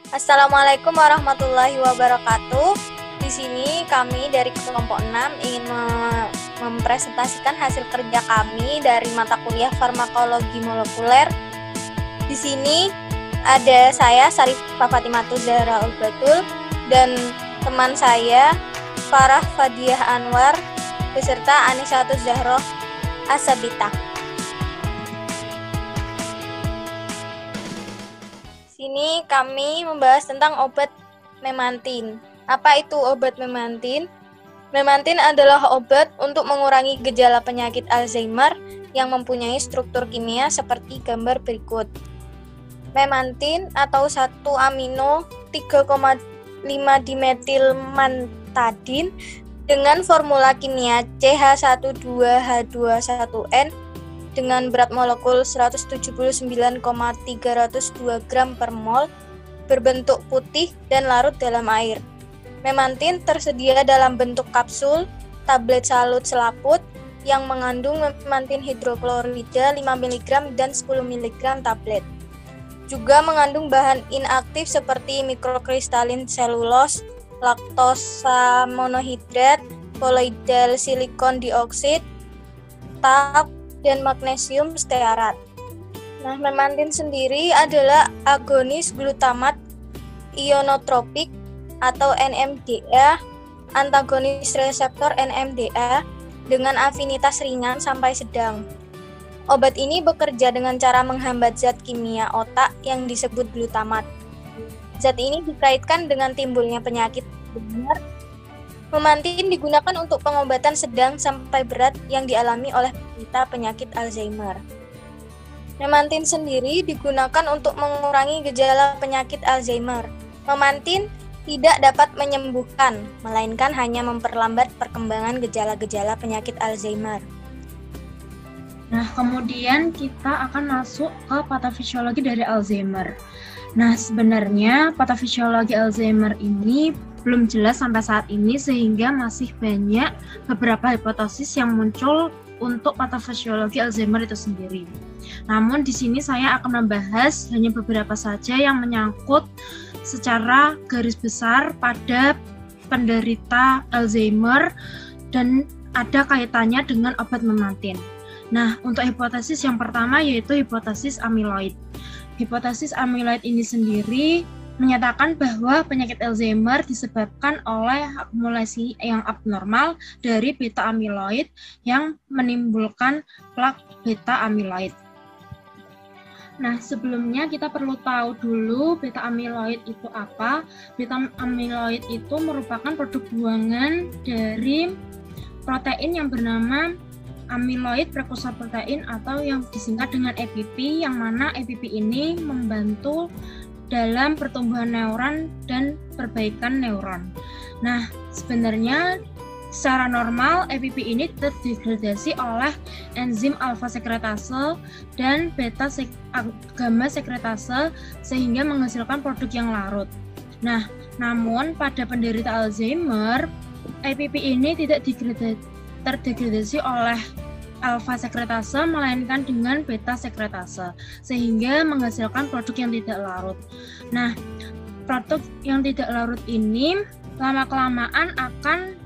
Assalamualaikum warahmatullahi wabarakatuh. Di sini kami dari kelompok 6 ingin mempresentasikan hasil kerja kami dari mata kuliah farmakologi molekuler. Di sini ada saya Sarifah Fatimatuh Zahra Ulbatul dan teman saya Farah Fadiah Anwar beserta Anisatus Zahroh Asabita. Sini kami membahas tentang obat memantin. Apa itu obat memantin? Memantin adalah obat untuk mengurangi gejala penyakit Alzheimer yang mempunyai struktur kimia seperti gambar berikut. Memantin atau 1-amino 3,5-dimetilmantadin dengan formula kimia CH12H21N dengan berat molekul 179,302 gram per mol, berbentuk putih dan larut dalam air. Memantin tersedia dalam bentuk kapsul, tablet salut selaput yang mengandung memantin hidroklorida 5 mg dan 10 mg tablet. Juga mengandung bahan inaktif seperti mikrokristalin selulos, laktosa monohidrat, koloidal silikon dioksida, talk, dan magnesium stearat. Nah, memantin sendiri adalah agonis glutamat ionotropik atau NMDA, antagonis reseptor NMDA dengan afinitas ringan sampai sedang. Obat ini bekerja dengan cara menghambat zat kimia otak yang disebut glutamat. Zat ini dikaitkan dengan timbulnya penyakit Alzheimer. Memantin digunakan untuk pengobatan sedang sampai berat yang dialami oleh penderita penyakit Alzheimer. Memantin sendiri digunakan untuk mengurangi gejala penyakit Alzheimer. Memantin tidak dapat menyembuhkan, melainkan hanya memperlambat perkembangan gejala-gejala penyakit Alzheimer. Nah, kemudian kita akan masuk ke patofisiologi dari Alzheimer. Nah, sebenarnya patofisiologi Alzheimer ini belum jelas sampai saat ini sehingga masih banyak beberapa hipotesis yang muncul untuk patofisiologi Alzheimer itu sendiri. Namun di sini saya akan membahas hanya beberapa saja yang menyangkut secara garis besar pada penderita Alzheimer dan ada kaitannya dengan obat memantin. Nah, untuk hipotesis yang pertama yaitu hipotesis amyloid. Hipotesis amyloid ini sendiri menyatakan bahwa penyakit Alzheimer disebabkan oleh akumulasi yang abnormal dari beta amyloid yang menimbulkan plak beta amyloid. Nah, sebelumnya kita perlu tahu dulu beta amyloid itu apa. Beta amyloid itu merupakan produk buangan dari protein yang bernama amyloid prekursor protein atau yang disingkat dengan APP, yang mana APP ini membantu dalam pertumbuhan neuron dan perbaikan neuron. Nah, sebenarnya secara normal APP ini terdegradasi oleh enzim alfa sekretase dan beta gamma sekretase sehingga menghasilkan produk yang larut. Nah, namun pada penderita Alzheimer, APP ini tidak terdegradasi oleh alfa sekretase melainkan dengan beta sekretase sehingga menghasilkan produk yang tidak larut. Nah, produk yang tidak larut ini lama-kelamaan akan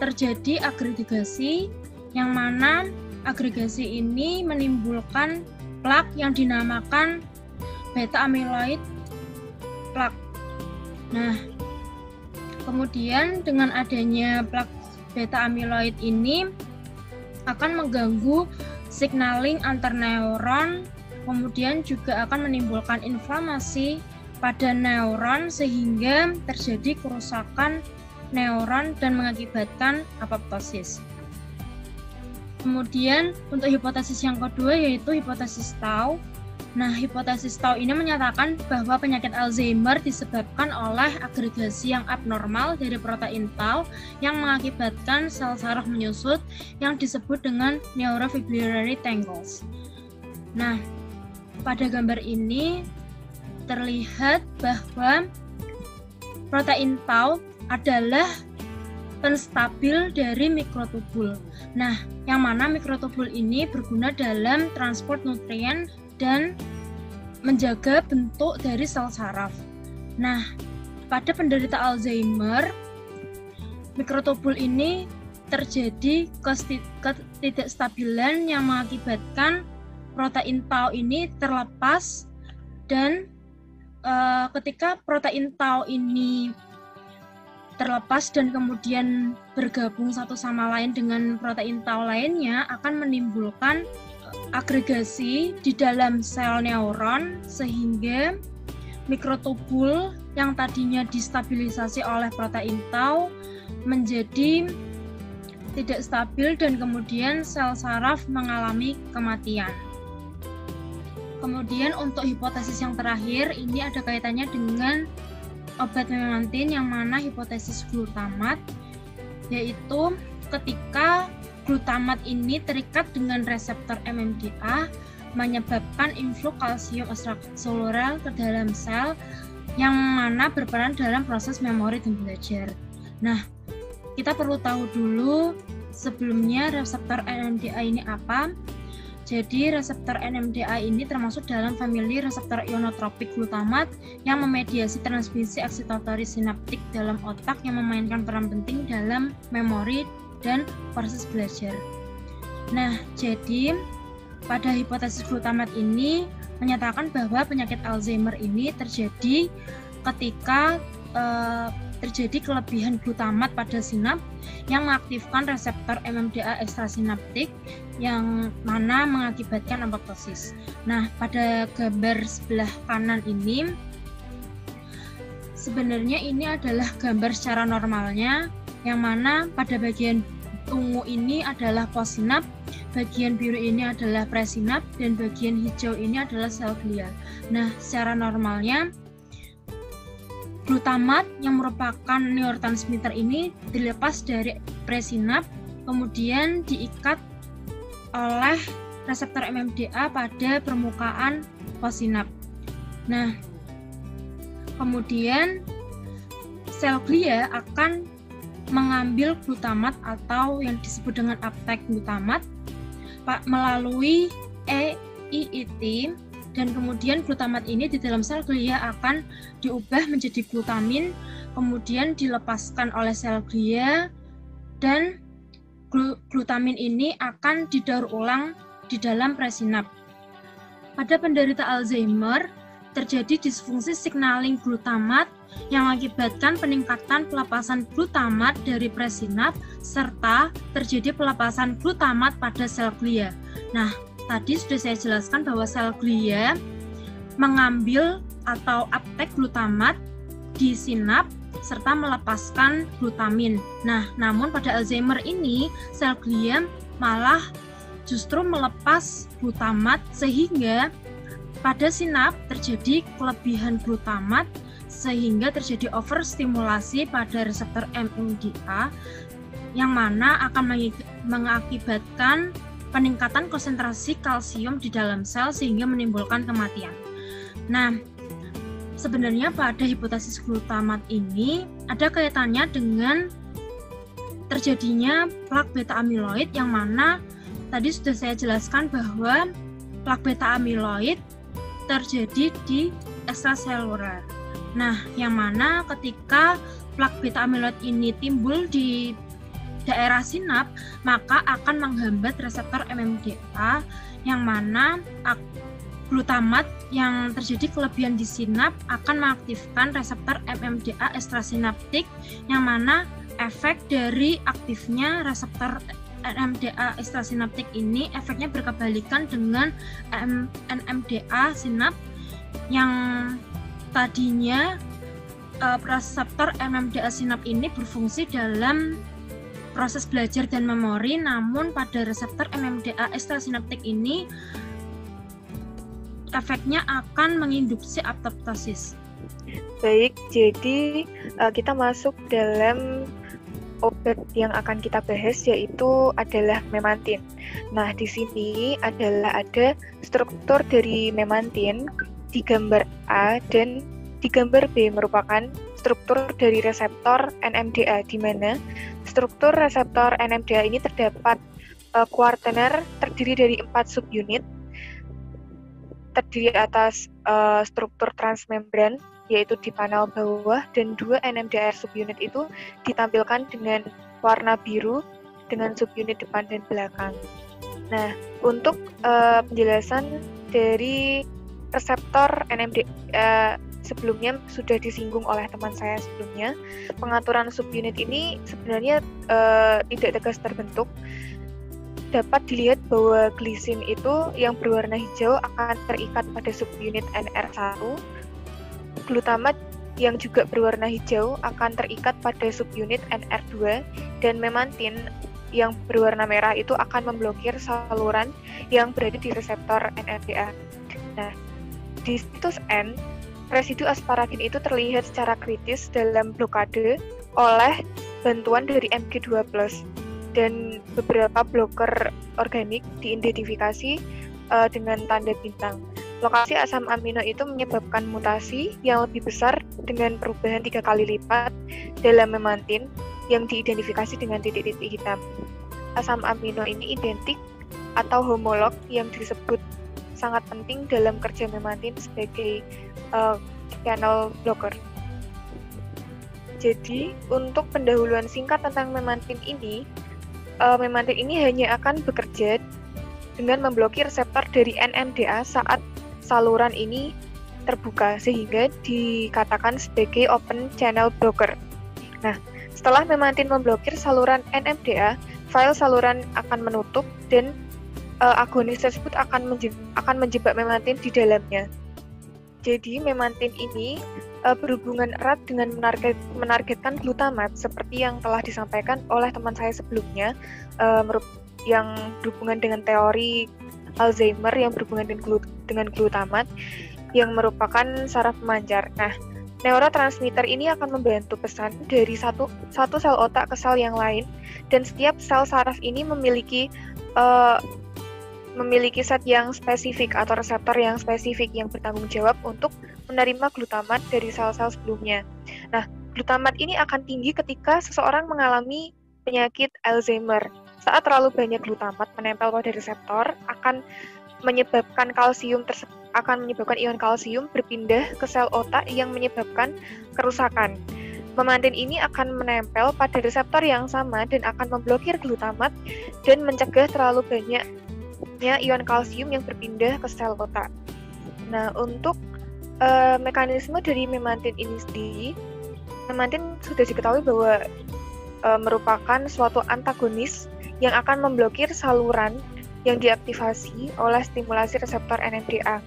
terjadi agregasi yang mana agregasi ini menimbulkan plak yang dinamakan beta amyloid plak. Nah, kemudian dengan adanya plak beta amyloid ini akan mengganggu signaling antar neuron, kemudian juga akan menimbulkan inflamasi pada neuron sehingga terjadi kerusakan neuron dan mengakibatkan apoptosis. Kemudian untuk hipotesis yang kedua yaitu hipotesis tau. Nah, hipotesis tau ini menyatakan bahwa penyakit Alzheimer disebabkan oleh agregasi yang abnormal dari protein tau yang mengakibatkan sel saraf menyusut yang disebut dengan neurofibrillary tangles. Nah, pada gambar ini terlihat bahwa protein tau adalah penstabil dari mikrotubul. Nah, yang mana mikrotubul ini berguna dalam transport nutrien dan menjaga bentuk dari sel saraf. Nah, pada penderita Alzheimer, mikrotubul ini terjadi ketidakstabilan yang mengakibatkan protein tau ini terlepas, dan ketika protein tau ini terlepas dan kemudian bergabung satu sama lain dengan protein tau lainnya akan menimbulkan agregasi di dalam sel neuron, sehingga mikrotubul yang tadinya distabilisasi oleh protein tau menjadi tidak stabil dan kemudian sel saraf mengalami kematian. Kemudian untuk hipotesis yang terakhir, ini ada kaitannya dengan obat memantin yang mana hipotesis glutamat, yaitu ketika glutamat ini terikat dengan reseptor NMDA menyebabkan influx kalsium ekstraseluler ke dalam sel yang mana berperan dalam proses memori dan belajar. Nah, kita perlu tahu dulu sebelumnya reseptor NMDA ini apa. Jadi reseptor NMDA ini termasuk dalam famili reseptor ionotropik glutamat yang memediasi transmisi eksitatori sinaptik dalam otak yang memainkan peran penting dalam memori dan proses belajar. Nah, jadi pada hipotesis glutamat ini menyatakan bahwa penyakit Alzheimer ini terjadi ketika terjadi kelebihan glutamat pada sinap yang mengaktifkan reseptor NMDA ekstrasinaptik yang mana mengakibatkan apoptosis. Nah, pada gambar sebelah kanan ini sebenarnya ini adalah gambar secara normalnya, yang mana pada bagian ungu ini adalah postsinap, bagian biru ini adalah presinap, dan bagian hijau ini adalah sel glial. Nah, secara normalnya glutamat yang merupakan neurotransmitter ini dilepas dari presinap, kemudian diikat oleh reseptor NMDA pada permukaan postsinap. Nah, kemudian sel glia akan mengambil glutamat atau yang disebut dengan uptake glutamat melalui EIET, dan kemudian glutamat ini di dalam sel glia akan diubah menjadi glutamin, kemudian dilepaskan oleh sel glia, dan glutamin ini akan didaur ulang di dalam presinap. Pada penderita Alzheimer, terjadi disfungsi signaling glutamat yang mengakibatkan peningkatan pelepasan glutamat dari presinap serta terjadi pelepasan glutamat pada sel glia. Nah, tadi sudah saya jelaskan bahwa sel glia mengambil atau uptake glutamat di sinap serta melepaskan glutamin. Nah, namun pada Alzheimer ini sel glia malah justru melepas glutamat sehingga pada sinap terjadi kelebihan glutamat sehingga terjadi overstimulasi pada reseptor NMDA yang mana akan mengakibatkan peningkatan konsentrasi kalsium di dalam sel sehingga menimbulkan kematian. Nah, sebenarnya pada hipotesis glutamat ini ada kaitannya dengan terjadinya plak beta amiloid yang mana tadi sudah saya jelaskan bahwa plak beta amiloid terjadi di ekstraseluler. Nah, yang mana ketika plak beta amiloid ini timbul di daerah sinap, maka akan menghambat reseptor NMDA yang mana glutamat yang terjadi kelebihan di sinap akan mengaktifkan reseptor NMDA ekstrasinaptik yang mana efek dari aktifnya reseptor NMDA ekstrasinaptik ini efeknya berkebalikan dengan NMDA sinap yang tadinya reseptor NMDA sinap ini berfungsi dalam proses belajar dan memori, namun pada reseptor NMDA ekstrasinaptik ini efeknya akan menginduksi apoptosis. Baik, jadi kita masuk dalam obat yang akan kita bahas yaitu adalah memantin. Nah, di sini ada struktur dari memantin di gambar A dan di gambar B merupakan struktur dari reseptor NMDA di mana struktur reseptor NMDA ini terdapat kuartener terdiri dari 4 subunit terdiri atas struktur transmembran yaitu di panel bawah, dan 2 NMDA subunit itu ditampilkan dengan warna biru dengan subunit depan dan belakang. Nah, untuk penjelasan dari reseptor NMDA sebelumnya sudah disinggung oleh teman saya sebelumnya. Pengaturan subunit ini sebenarnya tidak tegas terbentuk. Dapat dilihat bahwa glisin itu yang berwarna hijau akan terikat pada subunit NR1. Glutamat yang juga berwarna hijau akan terikat pada subunit NR2, dan memantin yang berwarna merah itu akan memblokir saluran yang berada di reseptor NMDA. Nah, di situs N, residu asparagin itu terlihat secara kritis dalam blokade oleh bantuan dari Mg2+, dan beberapa bloker organik diidentifikasi dengan tanda bintang. Lokasi asam amino itu menyebabkan mutasi yang lebih besar dengan perubahan 3 kali lipat dalam memantin yang diidentifikasi dengan titik-titik hitam. Asam amino ini identik atau homolog yang disebut sangat penting dalam kerja memantin sebagai channel blocker. Jadi, untuk pendahuluan singkat tentang memantin ini hanya akan bekerja dengan memblokir reseptor dari NMDA saat saluran ini terbuka, sehingga dikatakan sebagai open channel blocker. Nah, setelah memantin memblokir saluran NMDA, file saluran akan menutup dan agonis tersebut akan menjebak memantin di dalamnya. Jadi memantin ini berhubungan erat dengan menargetkan glutamat seperti yang telah disampaikan oleh teman saya sebelumnya, yang berhubungan dengan teori Alzheimer yang berhubungan dengan glutamat yang merupakan saraf pemancar. Nah, neurotransmitter ini akan membantu pesan dari satu sel otak ke sel yang lain, dan setiap sel saraf ini memiliki zat yang spesifik atau reseptor yang spesifik yang bertanggung jawab untuk menerima glutamat dari sel-sel sebelumnya. Nah, glutamat ini akan tinggi ketika seseorang mengalami penyakit Alzheimer. Saat terlalu banyak glutamat menempel pada reseptor, akan menyebabkan ion kalsium berpindah ke sel otak yang menyebabkan kerusakan. Memantin ini akan menempel pada reseptor yang sama dan akan memblokir glutamat dan mencegah terlalu banyaknya ion kalsium yang berpindah ke sel otak. Nah, untuk mekanisme dari memantin ini sendiri, memantin sudah diketahui bahwa merupakan suatu antagonis yang akan memblokir saluran yang diaktifasi oleh stimulasi reseptor NMDA.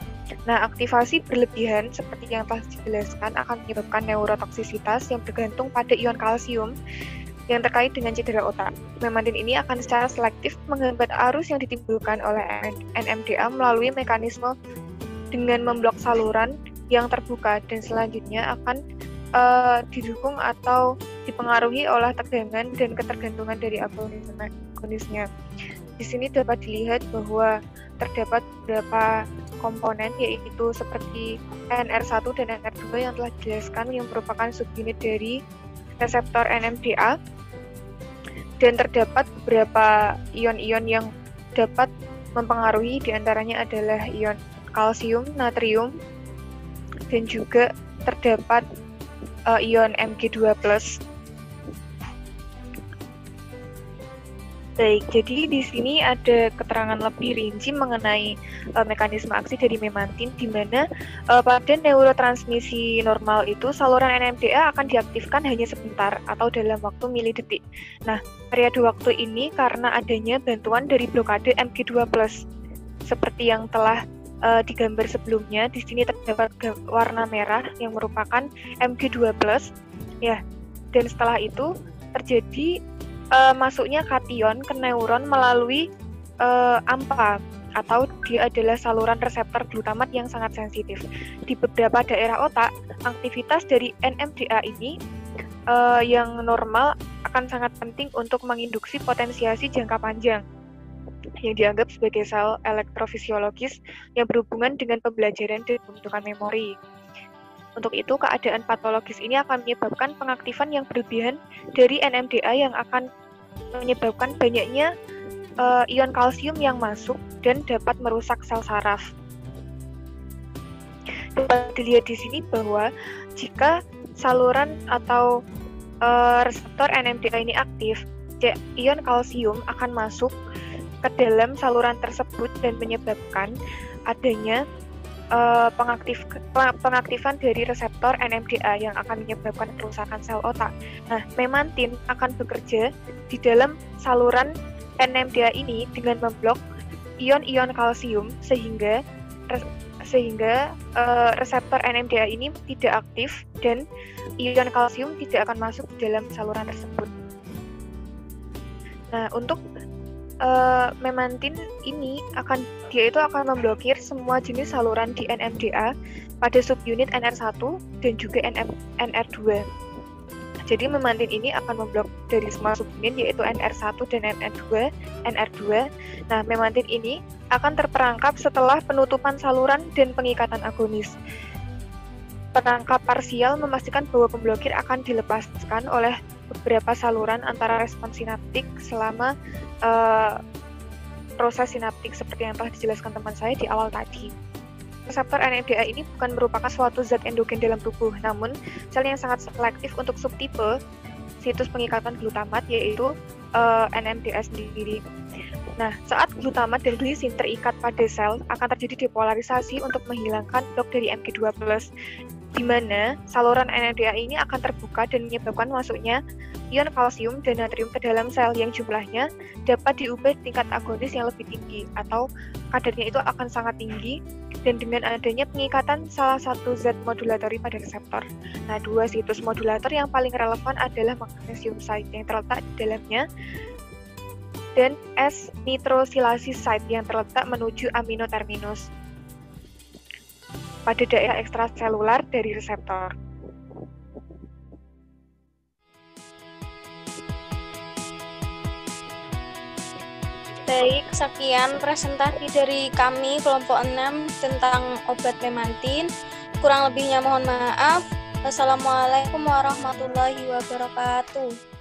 Nah, aktivasi berlebihan seperti yang telah dijelaskan akan menyebabkan neurotoksisitas yang bergantung pada ion kalsium yang terkait dengan cedera otak. Memantin ini akan secara selektif menghambat arus yang ditimbulkan oleh NMDA melalui mekanisme dengan memblok saluran yang terbuka, dan selanjutnya akan didukung atau dipengaruhi oleh tegangan dan ketergantungan dari agonisnya. Di sini dapat dilihat bahwa terdapat beberapa komponen, yaitu seperti NR1 dan NR2 yang telah dijelaskan, yang merupakan subunit dari reseptor NMDA, dan terdapat beberapa ion-ion yang dapat mempengaruhi, diantaranya adalah ion kalsium, natrium, dan juga terdapat ion Mg2+. Baik, jadi di sini ada keterangan lebih rinci mengenai mekanisme aksi dari memantin, di mana pada neurotransmisi normal itu saluran NMDA akan diaktifkan hanya sebentar atau dalam waktu milidetik. Nah, periode waktu ini karena adanya bantuan dari blokade Mg2+. Seperti yang telah digambar sebelumnya, di sini terdapat warna merah yang merupakan Mg2+, ya. Dan setelah itu terjadi masuknya kation ke neuron melalui AMPA, atau dia adalah saluran reseptor glutamat yang sangat sensitif. Di beberapa daerah otak, aktivitas dari NMDA ini yang normal akan sangat penting untuk menginduksi potensiasi jangka panjang yang dianggap sebagai sel elektrofisiologis yang berhubungan dengan pembelajaran dan pembentukan memori. Untuk itu, keadaan patologis ini akan menyebabkan pengaktifan yang berlebihan dari NMDA yang akan menyebabkan banyaknya ion kalsium yang masuk dan dapat merusak sel saraf. dapat dilihat di sini bahwa jika saluran atau reseptor NMDA ini aktif, ion kalsium akan masuk ke dalam saluran tersebut dan menyebabkan adanya pengaktifan dari reseptor NMDA yang akan menyebabkan kerusakan sel otak. Nah, memantin akan bekerja di dalam saluran NMDA ini dengan memblok ion-ion kalsium sehingga reseptor NMDA ini tidak aktif dan ion kalsium tidak akan masuk ke dalam saluran tersebut. Nah, untuk memantin ini dia itu akan memblokir semua jenis saluran di NMDA pada subunit NR1 dan juga NR2. Jadi memantin ini akan memblok dari semua subunit yaitu NR1 dan NR2. Nah, memantin ini akan terperangkap setelah penutupan saluran dan pengikatan agonis. Perangkap parsial memastikan bahwa pemblokir akan dilepaskan oleh beberapa saluran antara respons sinaptik selama proses sinaptik seperti yang telah dijelaskan teman saya di awal tadi. Reseptor NMDA ini bukan merupakan suatu zat endogen dalam tubuh, namun sel yang sangat selektif untuk subtipe situs pengikatan glutamat yaitu NMDA sendiri. Nah, saat glutamat dan glisin terikat pada sel, akan terjadi depolarisasi untuk menghilangkan blok dari Mg2+, di mana saluran NMDA ini akan terbuka dan menyebabkan masuknya ion kalsium dan natrium ke dalam sel yang jumlahnya dapat diubah tingkat agonis yang lebih tinggi atau kadarnya itu akan sangat tinggi dan dengan adanya pengikatan salah satu zat modulatori pada reseptor. Nah, dua situs modulator yang paling relevan adalah magnesium site yang terletak di dalamnya dan S-nitrosilasi site yang terletak menuju aminoterminus pada daerah ekstraselular dari reseptor. Baik, sekian presentasi dari kami kelompok 6 tentang obat memantin. Kurang lebihnya mohon maaf. Wassalamualaikum warahmatullahi wabarakatuh.